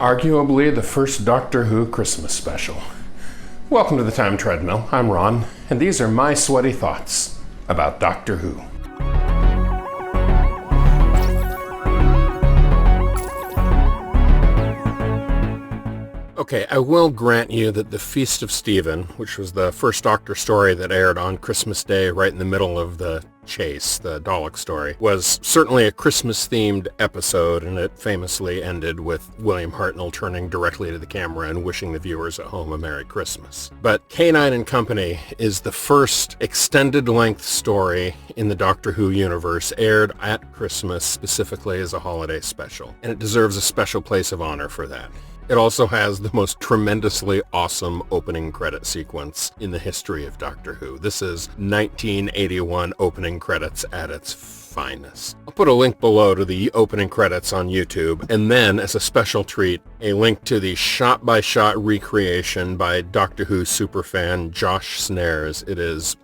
Arguably the first Doctor Who Christmas special. Welcome to the Time Treadmill. I'm Ron, and these are my sweaty thoughts about Doctor Who. Okay, I will grant you that The Feast of Stephen, which was the first Doctor story that aired on Christmas Day right in the middle of the chase, the Dalek story, was certainly a Christmas-themed episode, and it famously ended with William Hartnell turning directly to the camera and wishing the viewers at home a Merry Christmas. But K9 and Company is the first extended-length story in the Doctor Who universe aired at Christmas specifically as a holiday special, and it deserves a special place of honor for that. It also has the most tremendously awesome opening credit sequence in the history of Doctor Who. This is 1981 opening credits at its finest. I'll put a link below to the opening credits on YouTube, and then, as a special treat, a link to the shot-by-shot recreation by Doctor Who superfan Josh Snares. It is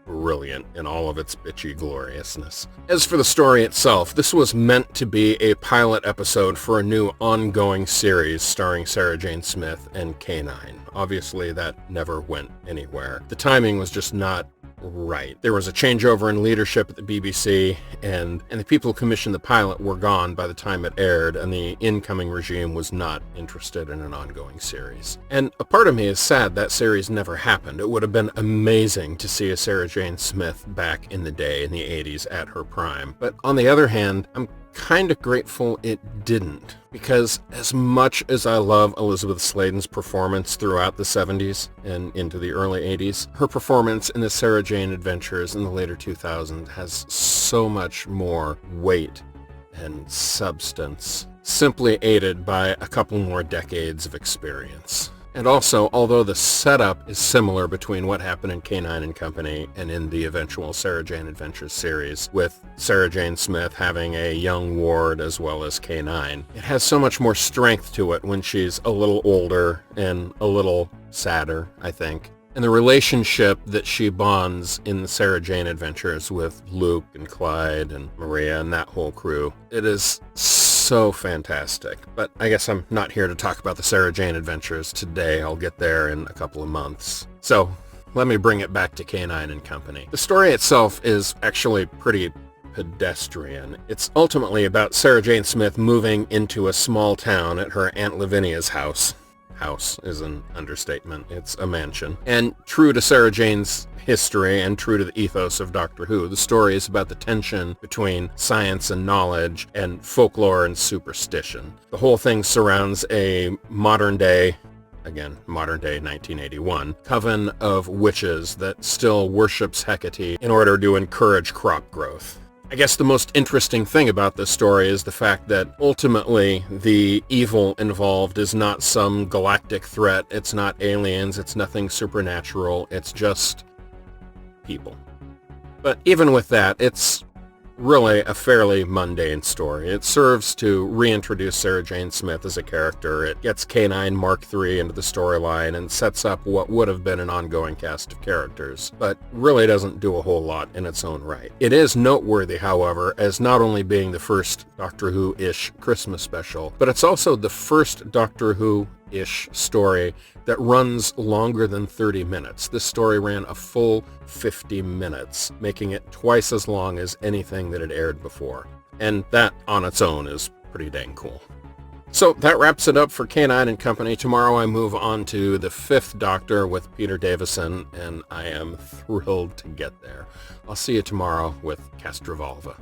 brilliant in all of its bitchy gloriousness. As for the story itself, this was meant to be a pilot episode for a new ongoing series starring Sarah Jane Smith and K9. Obviously, that never went anywhere. The timing was just not right. There was a changeover in leadership at the BBC, and the people who commissioned the pilot were gone by the time it aired, and the incoming regime was not interested in an ongoing series. And a part of me is sad that series never happened. It would have been amazing to see a Sarah Jane Smith back in the day, in the 80s, at her prime. But on the other hand, I'm kind of grateful it didn't, because as much as I love Elizabeth Sladen's performance throughout the 70s and into the early 80s, her performance in the Sarah Jane Adventures in the later 2000s has so much more weight and substance, simply aided by a couple more decades of experience. And also, although the setup is similar between what happened in K9 and Company and in the eventual Sarah Jane Adventures series, with Sarah Jane Smith having a young ward as well as K9, it has so much more strength to it when she's a little older and a little sadder, I think. And the relationship that she bonds in the Sarah Jane Adventures with Luke and Clyde and Maria and that whole crew, it is so fantastic. But I guess I'm not here to talk about the Sarah Jane Adventures today. I'll get there in a couple of months. So let me bring it back to K9 and Company. The story itself is actually pretty pedestrian. It's ultimately about Sarah Jane Smith moving into a small town at her Aunt Lavinia's house. House is an understatement. It's a mansion. And true to Sarah Jane's history and true to the ethos of Doctor Who, the story is about the tension between science and knowledge and folklore and superstition. The whole thing surrounds a modern-day 1981, coven of witches that still worships Hecate in order to encourage crop growth. I guess the most interesting thing about this story is the fact that ultimately the evil involved is not some galactic threat, it's not aliens, it's nothing supernatural, it's just people. But even with that, it's really a fairly mundane story. It serves to reintroduce Sarah Jane Smith as a character. It gets K9 Mark III into the storyline and sets up what would have been an ongoing cast of characters, but really doesn't do a whole lot in its own right. It is noteworthy, however, as not only being the first Doctor Who-ish Christmas special, but it's also the first Doctor Who-ish story that runs longer than 30 minutes. This story ran a full 50 minutes, making it twice as long as anything that had aired before. And that on its own is pretty dang cool. So that wraps it up for K9 and Company. Tomorrow I move on to the Fifth Doctor with Peter Davison, and I am thrilled to get there. I'll see you tomorrow with Castrovalva.